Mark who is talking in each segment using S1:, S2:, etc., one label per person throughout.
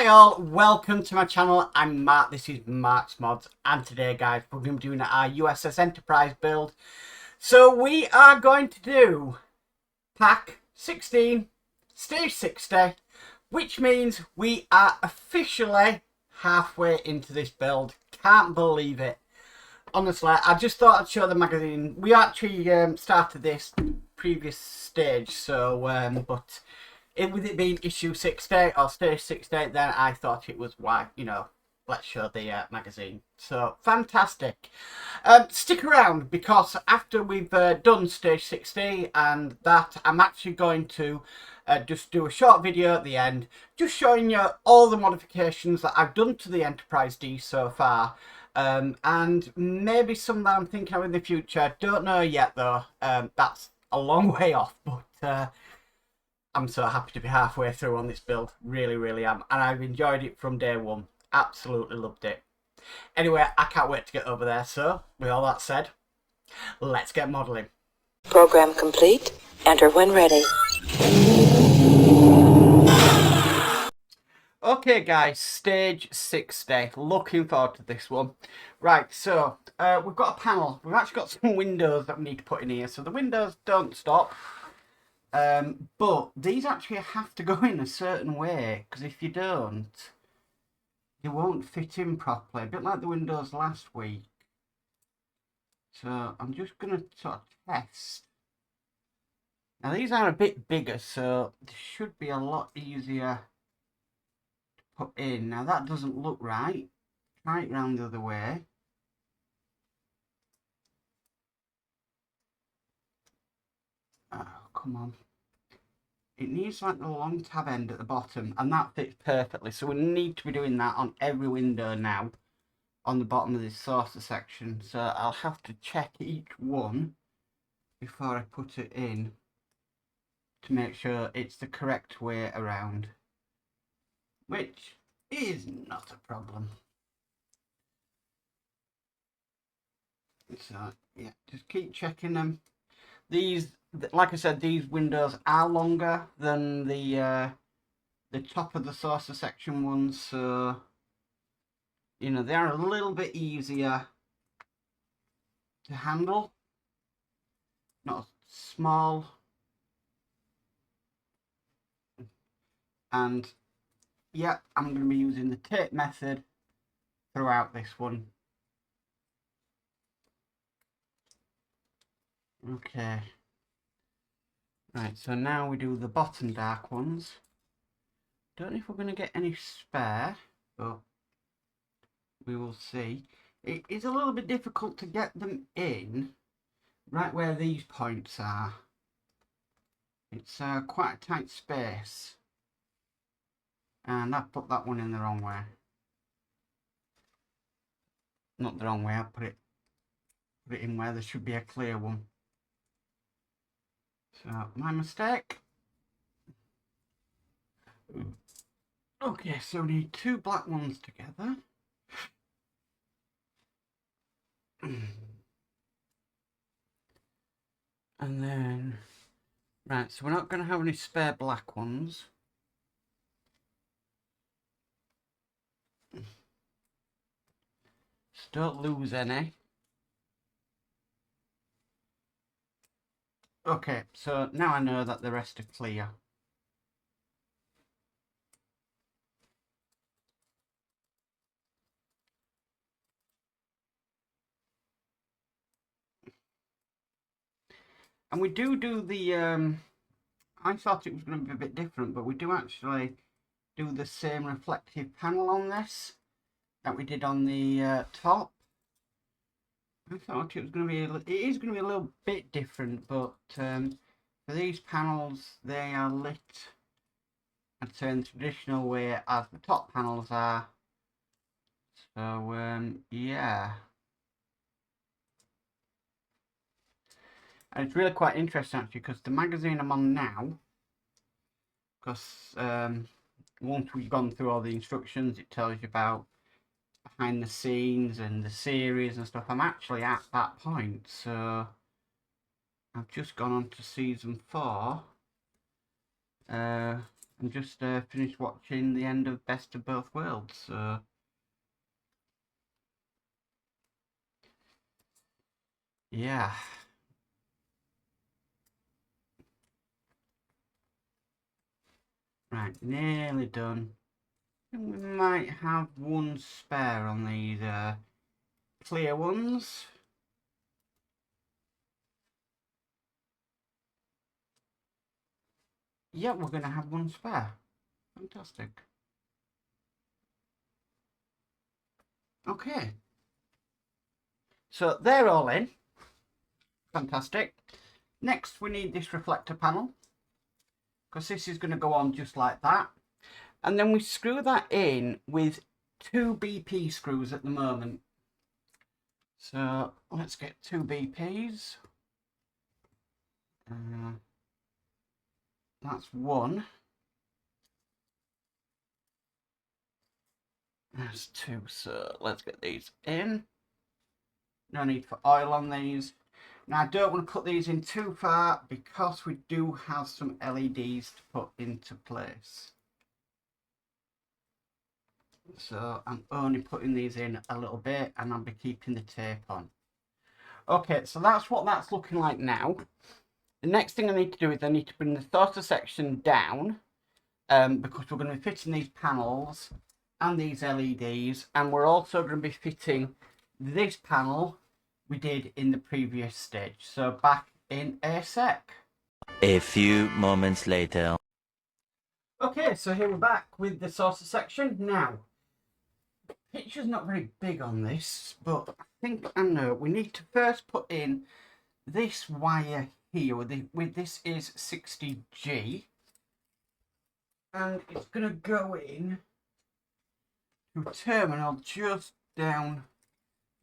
S1: Hi all, welcome to my channel. I'm Mark, this is Mark's Mods, and today guys we're going to be doing our USS Enterprise build. So we are going to do pack 16, stage 60, which means we are officially halfway into this build. Can't believe it. Honestly, I just thought I'd show the magazine. We actually started this previous stage, so but with it being issue 60 or stage 60, then I thought it was why, let's show the magazine. So fantastic. Stick around, because after we've done stage 60 and that, I'm actually going to just do a short video at the end, just showing you all the modifications that I've done to the Enterprise D so far. And maybe some that I'm thinking of in the future. Don't know yet though. That's a long way off, but I'm so happy to be halfway through on this build. Really, really am. And I've enjoyed it from day one. Absolutely loved it. Anyway, I can't wait to get over there. So, with all that said, let's get modelling.
S2: Program complete. Enter when ready.
S1: Okay guys, stage 60. Looking forward to this one. Right, so we've got a panel. We've actually got some windows that we need to put in here. So the windows don't stop. But these actually have to go in a certain way, because if you don't, they won't fit in properly. A bit like the windows last week. So I'm just going to sort of test. Now these are a bit bigger, so they should be a lot easier to put in. Now that doesn't look right. Try it round the other way. Oh, come on. It needs like the long tab end at the bottom, and that fits perfectly. So we need to be doing that on every window now on the bottom of this saucer section. So I'll have to check each one before I put it in to make sure it's the correct way around, which is not a problem. So yeah, just keep checking them. These, like I said, these windows are longer than the top of the saucer section ones, so they are a little bit easier to handle. Not small. And yeah, I'm going to be using the tape method throughout this one. Okay. Right, so now we do the bottom dark ones. Don't know if we're going to get any spare, but we will see. It is a little bit difficult to get them in right where these points are. It's quite a tight space. And I put that one in the wrong way. Not the wrong way, I put it in where there should be a clear one. So, my mistake. Okay, so we need two black ones together. And then, right, so we're not going to have any spare black ones. So don't lose any. Okay, so now I know that the rest are clear. And we do the, I thought it was going to be a bit different, but we do actually do the same reflective panel on this that we did on the top. I thought it was going to be, it is going to be a little bit different, but for these panels, they are lit, I'd say, in the traditional way as the top panels are. So, yeah. And it's really quite interesting actually, because the magazine I'm on now, because once we've gone through all the instructions, it tells you about behind the scenes and the series and stuff. I'm actually at that point, so I've just gone on to season 4. and just finished watching the end of Best of Both Worlds. So yeah. Right, nearly done. We might have one spare on these clear ones. Yeah, we're going to have one spare. Fantastic. Okay. So they're all in. Fantastic. Next, we need this reflector panel, because this is going to go on just like that. And then we screw that in with 2 BP screws at the moment. So let's get 2 BPs. That's one. That's 2. So let's get these in. No need for oil on these. Now I don't want to put these in too far because we do have some LEDs to put into place. So I'm only putting these in a little bit and I'll be keeping the tape on. Okay, so that's what that's looking like now. The next thing I need to do is I need to bring the sorter section down because we're going to be fitting these panels and these LEDs, and we're also going to be fitting this panel we did in the previous stage. So back in a sec.
S3: A few moments later.
S1: Okay, so here we're back with the sorter section. Now, picture's not very big on this, but I think I know. We need to first put in this wire here with this is 60G, and it's going to go in to a terminal just down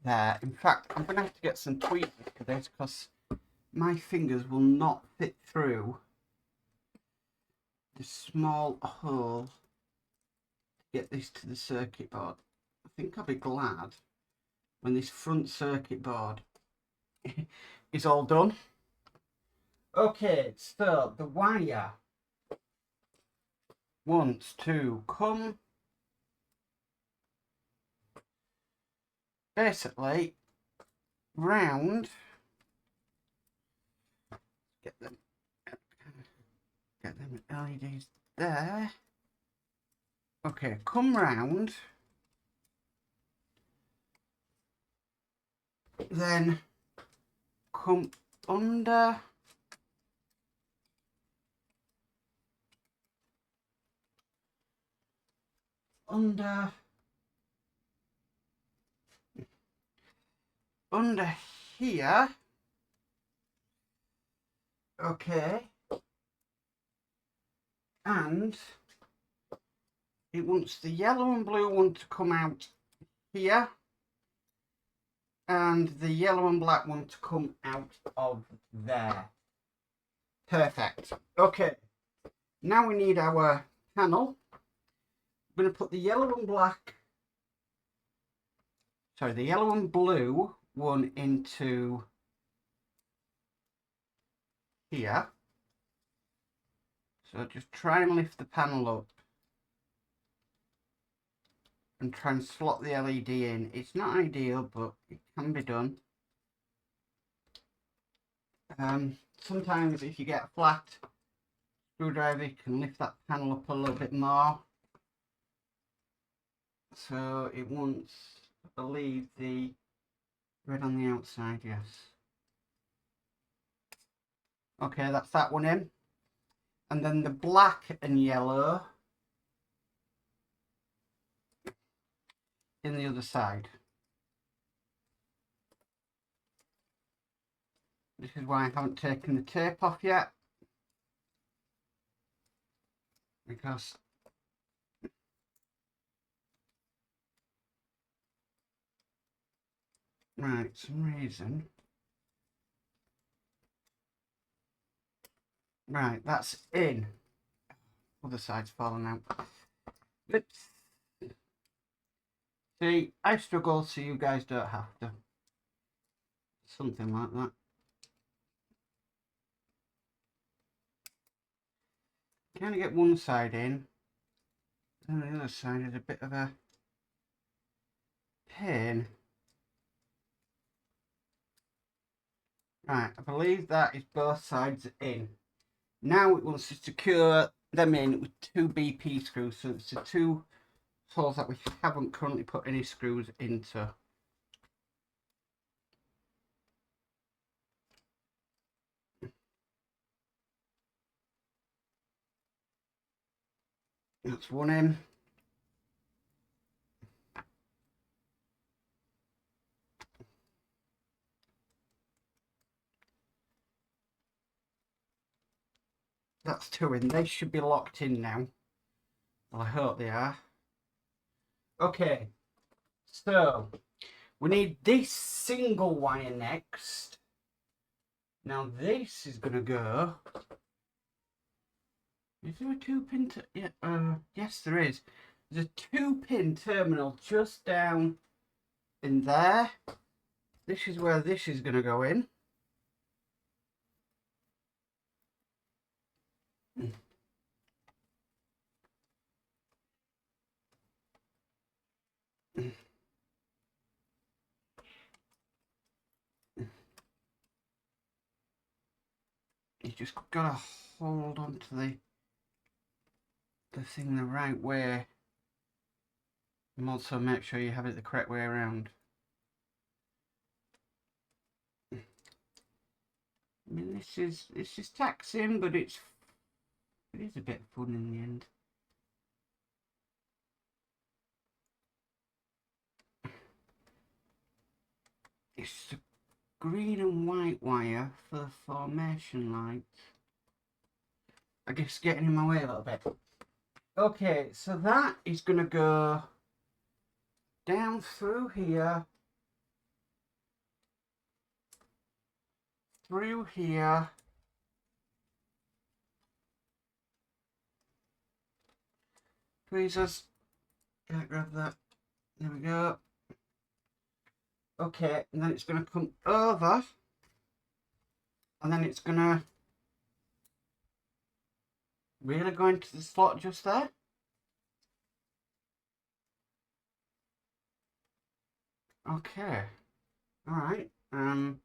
S1: there. In fact, I'm going to have to get some tweezers for this because my fingers will not fit through the small hole to get this to the circuit board. I think I'll be glad when this front circuit board is all done. Okay, so the wire wants to come basically round, get them LEDs there. Okay, come round, then come under, under here. Okay, and it wants the yellow and blue one to come out here and the yellow and black one to come out of there. Perfect. Okay, now we need our panel. I'm going to put the yellow and black, sorry, the yellow and blue one into here. So just try and lift the panel up and try and slot the LED in. It's not ideal, but it can be done. Sometimes if you get a flat screwdriver, you can lift that panel up a little bit more. So it wants, I believe, the red on the outside, yes. Okay, that's that one in. And then the black and yellow in the other side. This is why I haven't taken the tape off yet, because right, some reason. Right, that's in. Other side's fallen out. But see, I struggle, so you guys don't have to. Something like that. kind of get one side in, and the other side is a bit of a pain. Right, I believe that is both sides in. Now it wants to secure them in with 2 BP screws, so it's the 2 holes that we haven't currently put any screws into. That's one in. That's 2 in. They should be locked in now. Well, I hope they are. Okay, so we need this single wire next. Now this is going to go... Is there a 2-pin... Yeah, yes, there is. There's a 2-pin terminal just down in there. This is where this is going to go in. You just gotta hold on to the thing the right way, and also make sure you have it the correct way around. I mean, this is taxing, but it is a bit of fun in the end. It's the green and white wire for the formation lights. I guess getting in my way a little bit. Okay, so that is going to go down through here, through here, tweezers, can't grab that, there we go. Okay, and then it's going to come over, and then it's going to really go into the slot just there. Okay, alright, is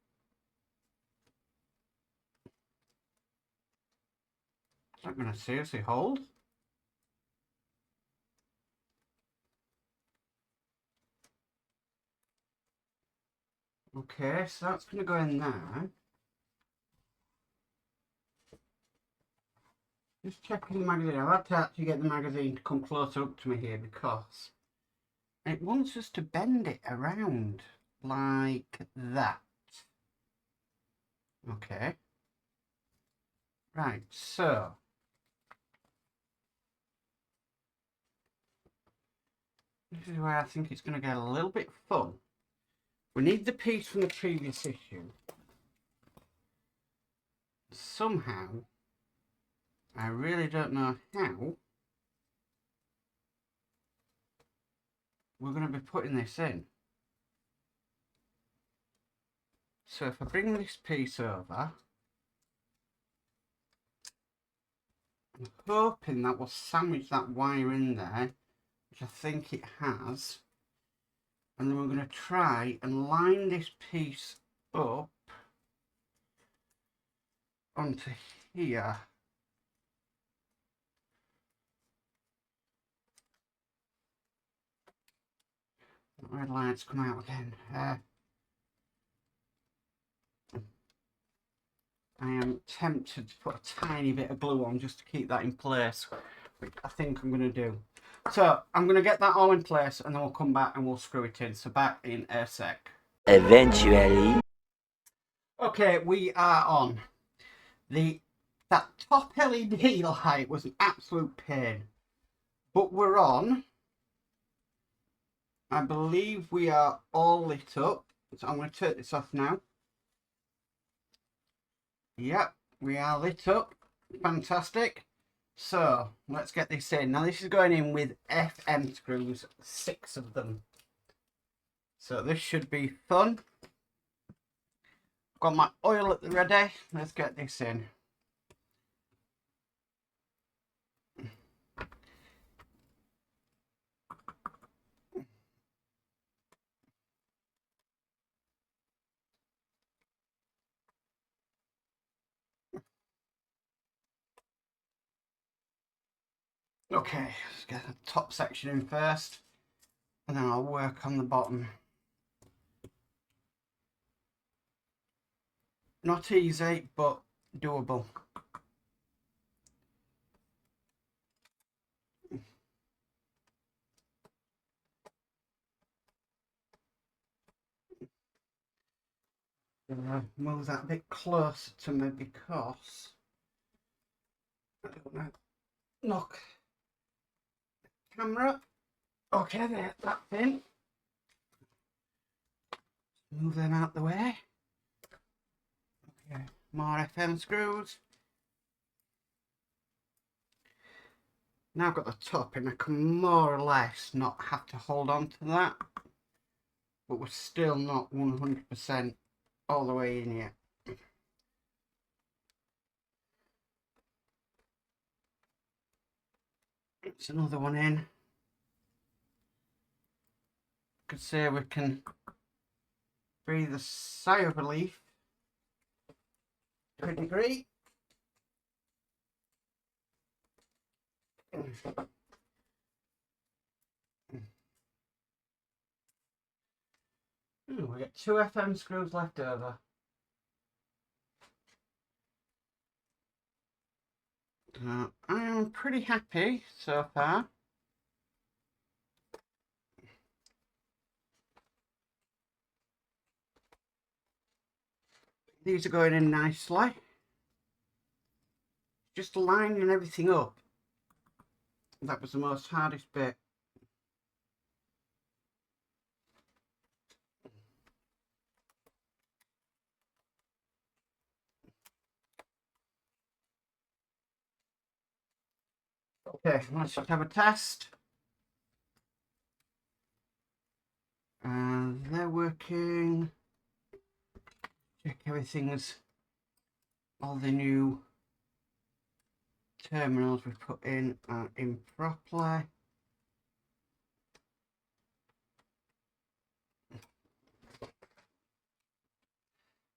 S1: that going to seriously hold? Okay, so that's going to go in there. Just checking the magazine. I've had to actually get the magazine to come closer up to me here because it wants us to bend it around like that. Okay. Right, so this is where I think it's going to get a little bit fun. We need the piece from the previous issue. Somehow, I really don't know how, we're going to be putting this in. So if I bring this piece over, I'm hoping that will sandwich that wire in there, which I think it has. And then we're going to try and line this piece up onto here. The red lights come out again. I am tempted to put a tiny bit of glue on just to keep that in place, which I think I'm going to do. So I'm going to get that all in place and then we'll come back and we'll screw it in. So back in a sec.
S3: Eventually.
S1: Okay, we are on. That top LED light was an absolute pain. But we're on. I believe we are all lit up. So I'm going to take this off now. Yep, we are lit up. Fantastic. So let's get this in. Now this is going in with FM screws, 6 of them. So this should be fun. Got my oil at the ready. Let's get this in. Okay, let's get the top section in first, and then I'll work on the bottom. Not easy, but doable. Move that a bit closer to me because I don't want to knock the camera. Okay, there, that's in. Move them out the way. Okay, more FM screws. Now I've got the top and I can more or less not have to hold on to that, but we're still not 100% all the way in yet. It's another one in. Could say we can breathe a sigh of relief to a degree. Ooh, we got 2 FM screws left over. I am pretty happy so far. These are going in nicely. Just lining everything up. That was the most hardest bit. Okay, let's just have a test. And they're working. Check everything's, all the new terminals we've put in are in properly.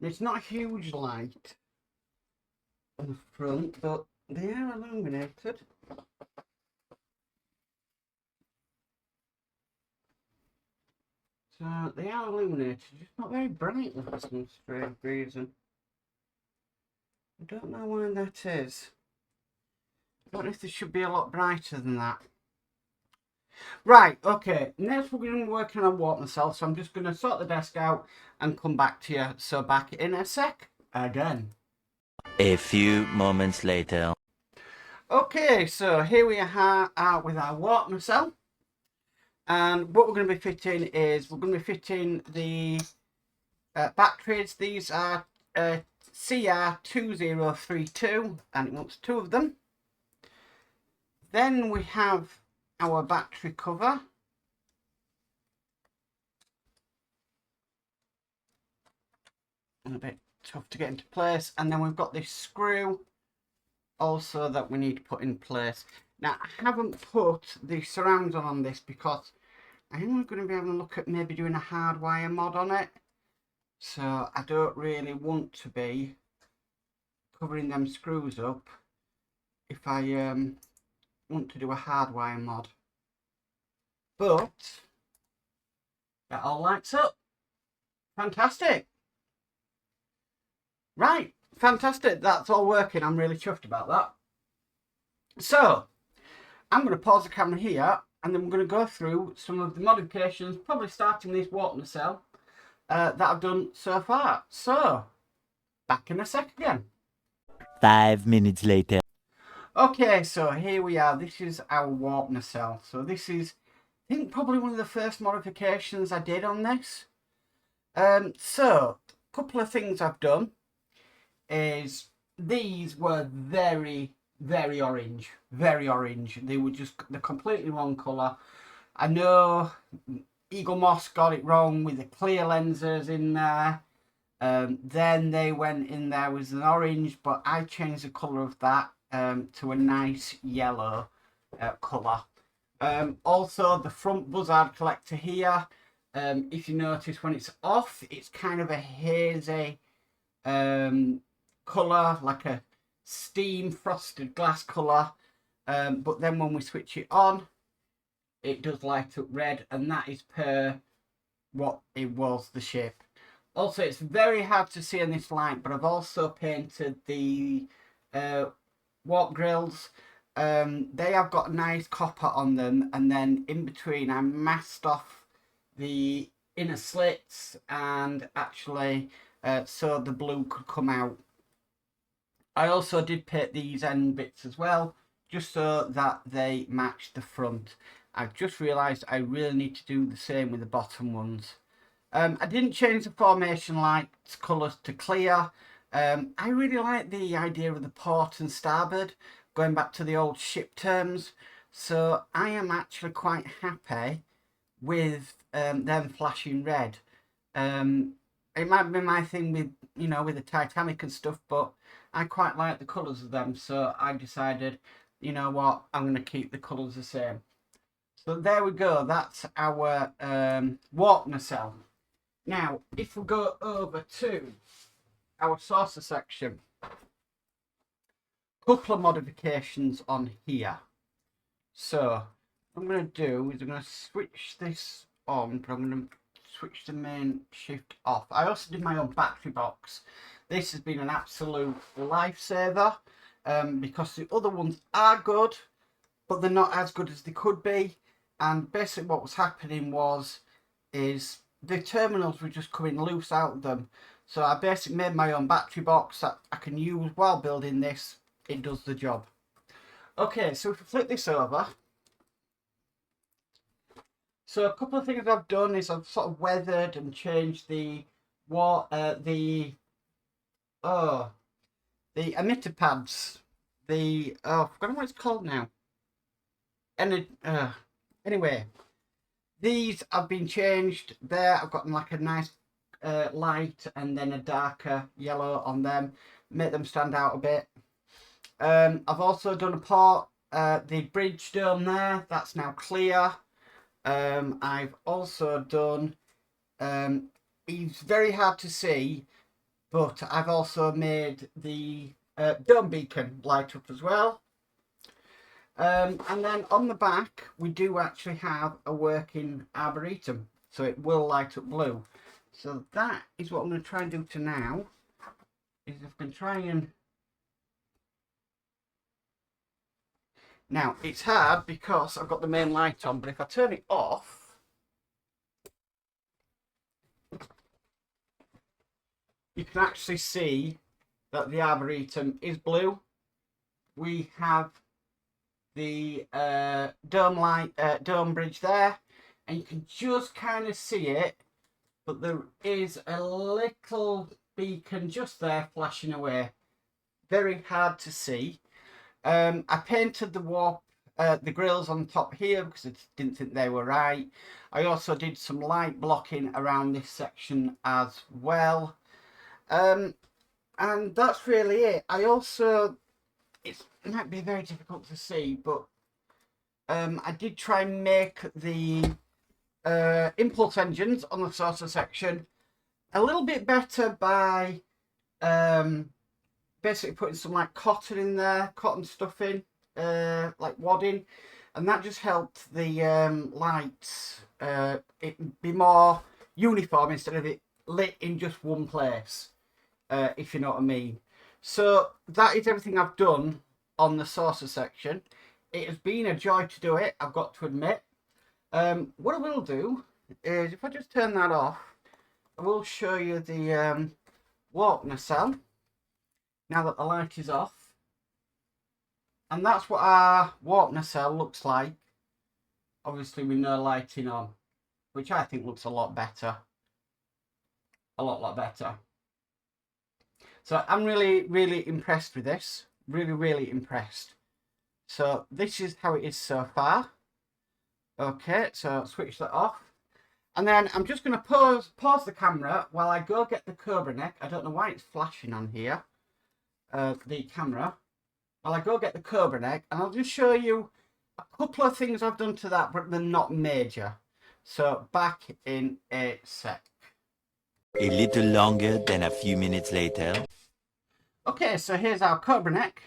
S1: It's not a huge light on the front, but they are illuminated. So they are illuminated, just not very bright for some strange reason. I don't know why that is. I don't know if they should be a lot brighter than that. Right, okay, next we're going to be working on warp myself, so I'm just going to sort the desk out and come back to you. So back in a sec, again.
S3: A few moments later.
S1: Okay, so here we are with our warp myself. And what we're going to be fitting is, we're going to be fitting the batteries. These are CR2032, and it wants 2 of them. Then we have our battery cover. A bit tough to get into place. And then we've got this screw also that we need to put in place. Now, I haven't put the surrounds on this because I am going to be having a look at maybe doing a hardwire mod on it. So I don't really want to be covering them screws up if I want to do a hardwire mod. But that all lights up. Fantastic. Right, fantastic. That's all working. I'm really chuffed about that. So I'm going to pause the camera here, and then we're going to go through some of the modifications, probably starting this warp nacelle that I've done so far. So back in a sec again.
S3: 5 minutes later.
S1: Okay, so here we are. This is our warp nacelle. So this is, I think, probably one of the first modifications I did on this. So a couple of things I've done is these were very orange. They were just the completely wrong colour. I know Eagle Moss got it wrong with the clear lenses in there. Then they went in there with an orange, but I changed the colour of that to a nice yellow colour. Also, the front buzzard collector here, if you notice when it's off, it's kind of a hazy colour, like a steam frosted glass colour. but then when we switch it on, it does light up red, and that is per what it was, the shape. Also, it's very hard to see in this light, but I've also painted the warp grills. They have got nice copper on them, and then in between I masked off the inner slits and actually so the blue could come out. I also did paint these end bits as well, just so that they match the front. I've just realised I really need to do the same with the bottom ones. I didn't change the formation lights colours to clear. I really like the idea of the port and starboard, going back to the old ship terms. So I am actually quite happy with them flashing red. It might be my thing with, you know, with the Titanic and stuff, but I quite like the colours of them. So I decided, you know what, I'm going to keep the colours the same. So there we go, that's our warp nacelle. Now, if we go over to our saucer section, couple of modifications on here. So, what I'm going to do is I'm going to switch this on, but I'm going to switch the main shift off. I also did my own battery box. This has been an absolute lifesaver because the other ones are good, but they're not as good as they could be. And basically what was happening is the terminals were just coming loose out of them. So I basically made my own battery box that I can use while building this. It does the job. Okay, so if we flip this over. So a couple of things I've done is I've sort of weathered and changed the emitter pads. I've forgotten what it's called now. Anyway, these have been changed. There, I've got like a nice light and then a darker yellow on them, make them stand out a bit. I've also done a port, the bridge dome there, that's now clear. I've also done, it's very hard to see, but I've also made the dome beacon light up as well. And then on the back, we do actually have a working arboretum, so it will light up blue. So that is what I'm going to try and do to now, is I can try and... Now, it's hard because I've got the main light on, but if I turn it off, you can actually see that the arboretum is blue. We have the dome bridge there, and you can just kind of see it, but there is a little beacon just there flashing away. Very hard to see. I painted the grills on top here because I didn't think they were right. I also did some light blocking around this section as well. And that's really it. I also, it might be very difficult to see, but I did try and make the impulse engines on the saucer section a little bit better by basically putting some like cotton in there, cotton stuffing, like wadding, and that just helped the lights it be more uniform instead of it lit in just one place, if you know what I mean. So that is everything I've done on the saucer section. It has been a joy to do it, I've got to admit. What I will do is, if I just turn that off, I will show you the warp nacelle now that the light is off. And that's what our warp nacelle looks like, obviously with no lighting on, which I think looks a lot better. A lot better. So I'm really impressed with this. Really impressed. So this is how it is so far. Okay, so switch that off. And then I'm just going to pause the camera while I go get the Cobra neck. I don't know why it's flashing on here, the camera. While I go get the Cobra neck, and I'll just show you a couple of things I've done to that, but they're not major. So back in a sec.
S3: A little longer than a few minutes later.
S1: Okay, so here's our Cobra neck.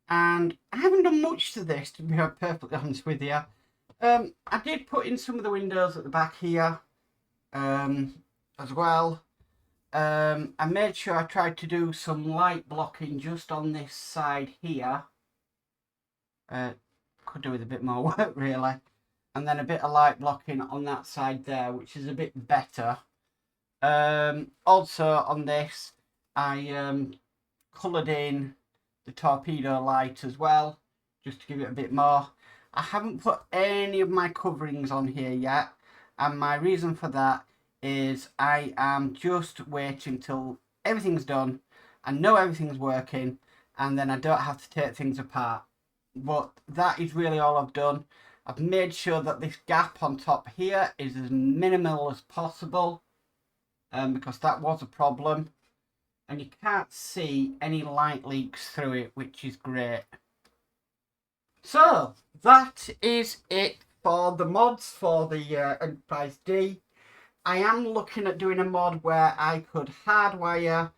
S1: And I haven't done much to this, to be perfectly honest with you. I did put in some of the windows at the back here as well. I made sure I tried to do some light blocking just on this side here. Could do with a bit more work really. And then a bit of light blocking on that side there, which is a bit better. Also on this, I coloured in the torpedo light as well, just to give it a bit more. I haven't put any of my coverings on here yet, and my reason for that is I am just waiting till everything's done, I know everything's working, and then I don't have to take things apart. But that is really all I've done. I've made sure that this gap on top here is as minimal as possible, because that was a problem. And you can't see any light leaks through it, which is great. So, that is it for the mods for the Enterprise D. I am looking at doing a mod where I could hardwire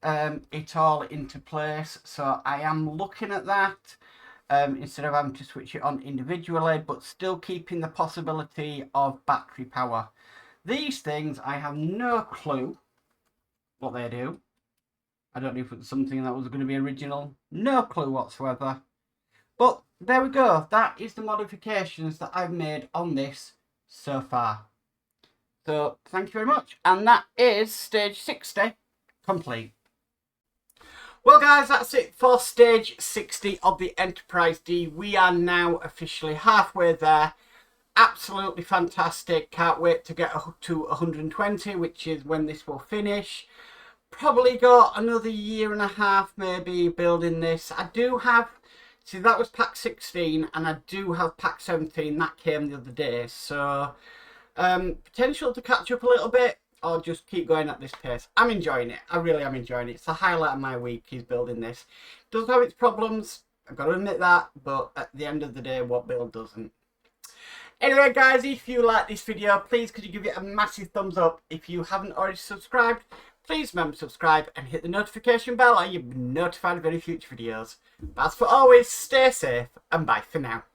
S1: it all into place. So, I am looking at that instead of having to switch it on individually, but still keeping the possibility of battery power. These things, I have no clue what they do. I don't know if it's something that was going to be original. No clue whatsoever. But there we go. That is the modifications that I've made on this so far. So thank you very much. And that is stage 60 complete. Well guys, that's it for stage 60 of the Enterprise D. We are now officially halfway there. Absolutely fantastic. Can't wait to get to 120, which is when this will finish. Probably got another year and a half maybe building this. I do have, see that was pack 16 and I do have pack 17, that came the other day. So potential to catch up a little bit or just keep going at this pace. I'm enjoying it. I really am enjoying it. It's the highlight of my week is building this. It does have its problems, I've got to admit that, but at the end of the day, what build doesn't? Anyway guys, if you like this video, please could you give it a massive thumbs up. If you haven't already subscribed, please remember to subscribe and hit the notification bell and you'll be notified of any future videos. But as for always, stay safe and bye for now.